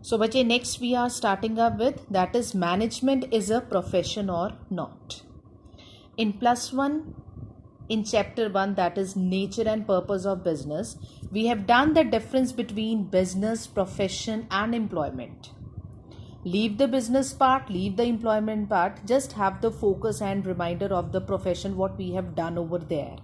So bache, next we are starting up with, that is, management is a profession or not. In plus one, in chapter 1, that is nature and purpose of business, we have done the difference between business, profession and employment. Leave the business part, leave the employment part, just have the focus and reminder of the profession, what we have done over there.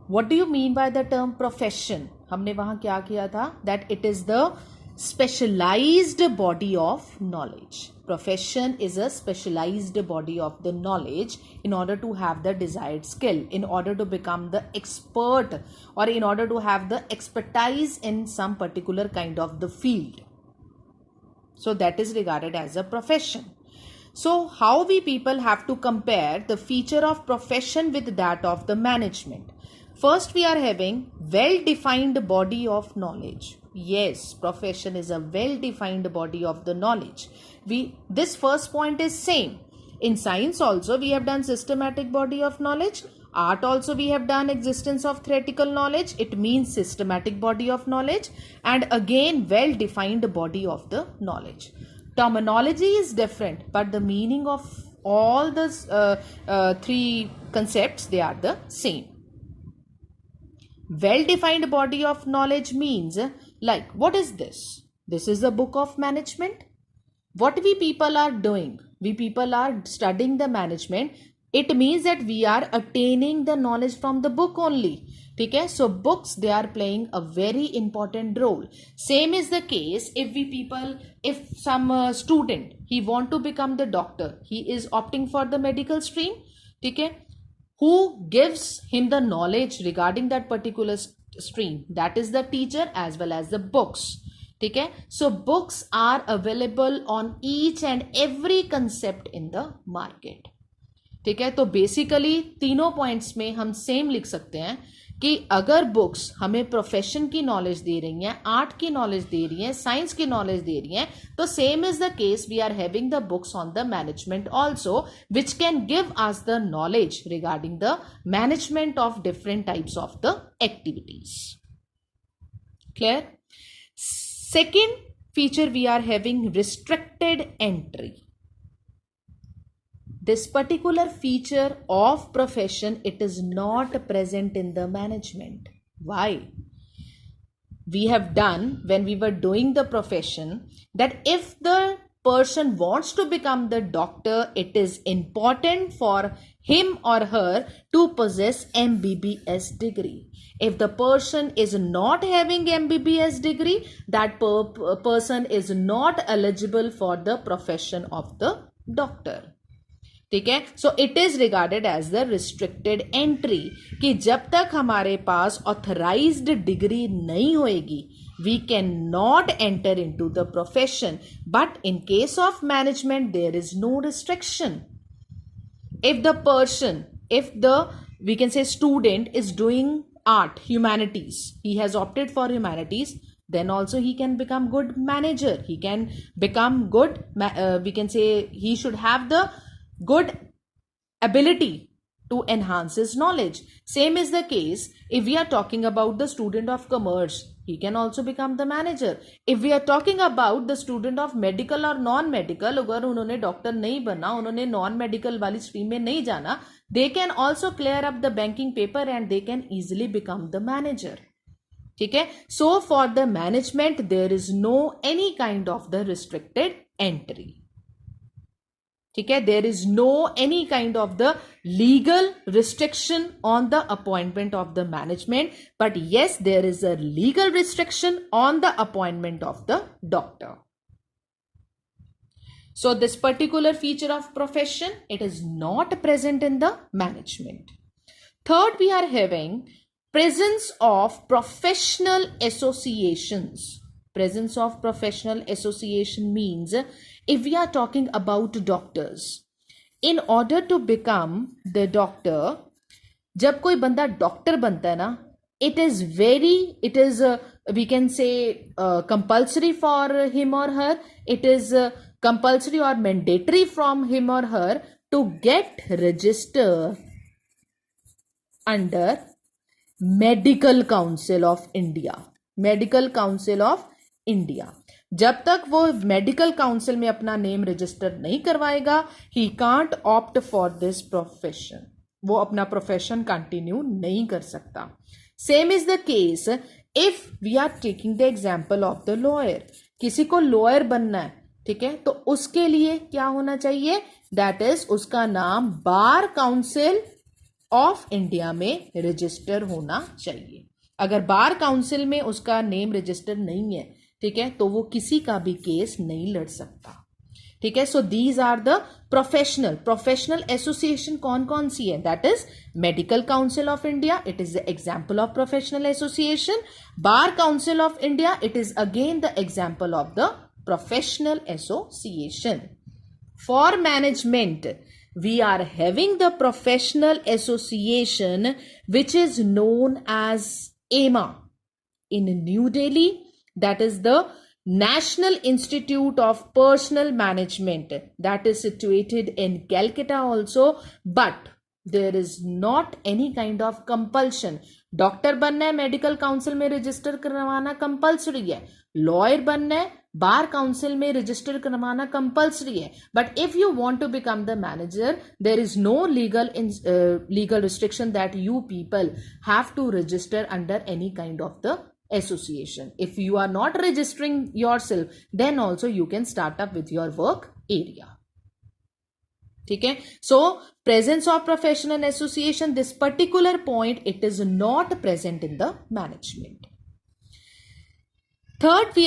What do you mean by the term profession? हमने वहाँ क्या किया था? That it is the specialized body of knowledge. Profession is a specialized body of the knowledge in order to have the desired skill, in order to become the expert, or in order to have the expertise in some particular kind of the field. So that is regarded as a profession. So how we people have to compare the feature of profession with that of the management? First, we are having well-defined body of knowledge. Yes, profession is a well-defined body of the knowledge. This first point is same. In science also we have done systematic body of knowledge. Art also we have done existence of theoretical knowledge. It means systematic body of knowledge, and again well-defined body of the knowledge. Terminology is different, but the meaning of all the three concepts, they are the same. Well-defined body of knowledge means, like, what is this? This is a book of management. What we people are doing, we people are studying the management. It means that we are attaining the knowledge from the book only. Okay? So books, they are playing a very important role. Same is the case if some student, he want to become the doctor, he is opting for the medical stream. Okay? Who gives him the knowledge regarding that particular stream? That is the teacher as well as the books. Okay? So books are available on each and every concept in the market. ठीक है? तो basically तीनों points में हम same लिख सकते हैं कि अगर बुक्स हमें प्रोफेशन की नॉलेज दे रही हैं, आर्ट की नॉलेज दे रही हैं, साइंस की नॉलेज दे रही हैं, तो same is the case we are having the books on the management also, which can give us the knowledge regarding the management of different types of the activities. Clear? Second feature we are having restricted entry. This particular feature of profession, it is not present in the management. Why? We have done, when we were doing the profession, that if the person wants to become the doctor, it is important for him or her to possess MBBS degree. If the person is not having MBBS degree, that person is not eligible for the profession of the doctor. ठीक है? So it is regarded as the restricted entry, कि जब तक हमारे पास authorised degree नहीं होएगी, we can not enter into the profession. But in case of management there is no restriction. if the we can say student is doing art, humanities, he has opted for humanities, then also he can become good manager, he can become good, we can say he should have the good ability to enhance his knowledge. Same is the case if we are talking about the student of commerce, he can also become the manager. If we are talking about the student of medical or non medical, अगर उन्होंने doctor नहीं बना, उन्होंने non medical वाली stream में नहीं जाना, they can also clear up the banking paper and they can easily become the manager. ठीक है? So for the management there is no any kind of the restricted entry. ठीक है? There is no any kind of the legal restriction on the appointment of the management, but yes, there is a legal restriction on the appointment of the doctor. So this particular feature of profession, it is not present in the management. Third, we are having presence of professional associations. Presence of professional association means, if we are talking about doctors, in order to become the doctor, जब कोई बंदा doctor बनता है ना, it is we can say compulsory for him or her, it is compulsory or mandatory from him or her to get registered under Medical Council of India. Medical Council of India. जब तक वो medical Council में अपना name register नहीं करवाएगा, he can't opt for this profession, वो अपना profession continue नहीं कर सकता. Same is the case if we are taking the example of the lawyer. किसी को लॉयर बनना है, ठीक है, तो उसके लिए क्या होना चाहिए, दैट इज उसका नाम बार काउंसिल ऑफ इंडिया में रजिस्टर होना चाहिए. अगर बार काउंसिल में उसका नेम रजिस्टर नहीं है, ठीक है, तो वो किसी का भी केस नहीं लड़ सकता. ठीक है, so these are the professional association. कौन कौन सी है, that is Medical Council of India, it is the example of professional association. Bar Council of India, it is again the example of the professional association. For management we are having the professional association which is known as AIMA in New Delhi, that is the National Institute of Personnel Management, that is situated in Calcutta also, but there is not any kind of compulsion. Doctor बनना है, Medical Council में register करवाना compulsory है. Lawyer बनना है, Bar Council में register करवाना compulsory है. But if you want to become the manager, there is no legal restriction that you people have to register under any kind of the association. If you are not registering yourself, then also you can start up with your work area. ठीक है, so presence of professional association, this particular point, it is not present in the management. Fourth,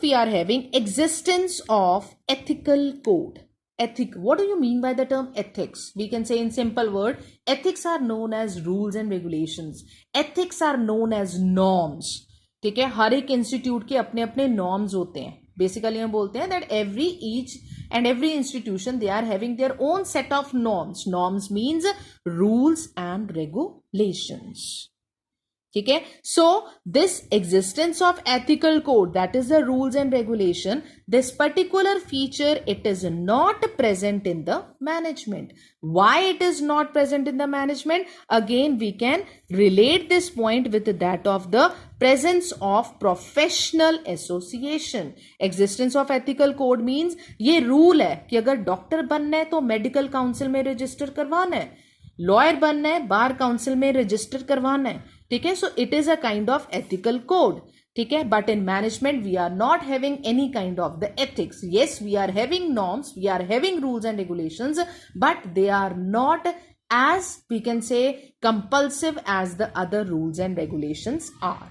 we are having existence of ethical code. What do you mean by the term ethics? We can say in simple word, ethics are known as rules and regulations. Ethics are known as norms. ठीक है, हर एक institute के अपने अपने norms होते हैं. Basically हम बोलते हैं that every institution they are having their own set of norms. Norms means rules and regulations. ठीक है, so this existence of ethical code, that is the rules and regulation, this particular feature, it is not present in the management. Why it is not present in the management? Again, we can relate this point with that of the presence of professional association. Existence of ethical code means ये rule है कि अगर doctor बनना है तो medical Council में register करवाना है, लॉयर बनना है बार काउंसिल में रजिस्टर करवाना है. ठीक है, so it is a kind of ethical code. ठीक है, but in management we are not having any kind of the ethics. Yes, we are having norms, we are having rules and regulations, but they are not as we can say compulsive as the other rules and regulations are.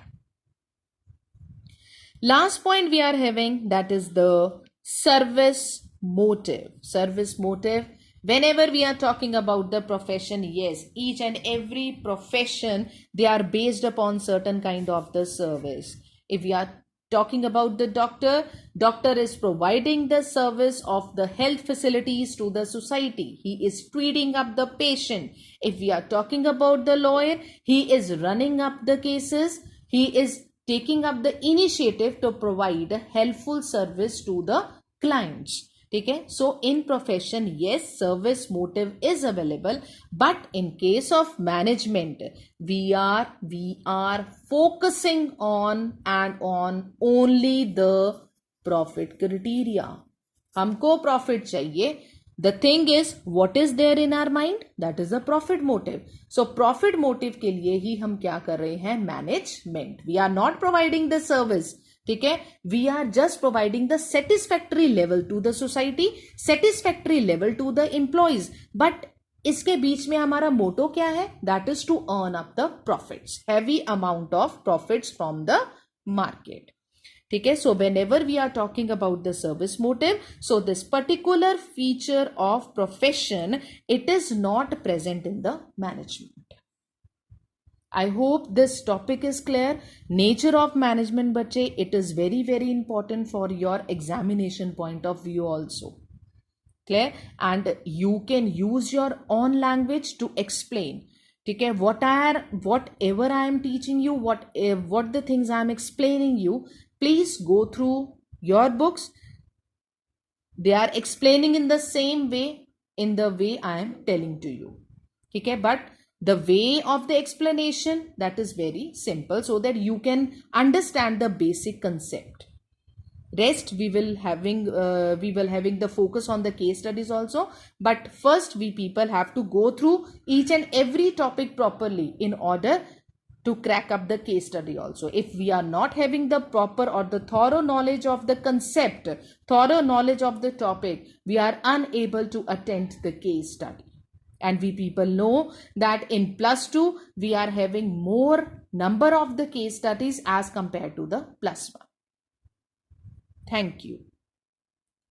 Last point we are having, that is the service motive. Service motive, whenever we are talking about the profession, yes, each and every profession, they are based upon certain kind of the service. If we are talking about the doctor is providing the service of the health facilities to the society. He is treating up the patient. If we are talking about the lawyer, he is running up the cases. He is taking up the initiative to provide a helpful service to the clients. ठीक है, so in profession yes, service motive is available, but in case of management we are focusing on only the profit criteria. हमको profit चाहिए. The thing is, what is there in our mind? That is the profit motive. So profit motive के लिए ही हम क्या कर रहे हैं? Management. We are not providing the service. ठीक है, we are just providing the satisfactory level to the society, satisfactory level to the employees, but इसके बीच में हमारा मोटो क्या है? That is to earn up the profits, heavy amount of profits from the market. ठीक है, so whenever we are talking about the service motive, so this particular feature of profession, it is not present in the management. I hope this topic is clear. Nature of management, बच्चे, it is very very important for your examination point of view also. Clear? And you can use your own language to explain. ठीक है, whatever I am teaching you, what the things I am explaining you, please go through your books. They are explaining in the same way, in the way I am telling to you. ठीक है, but the way of the explanation, that is very simple, so that you can understand the basic concept. Rest we will having the focus on the case studies also, but first we people have to go through each and every topic properly in order to crack up the case study also. If we are not having the proper or the thorough knowledge of the concept, thorough knowledge of the topic, we are unable to attend the case study. And we people know that in +2 we are having more number of the case studies as compared to the +1. Thank you.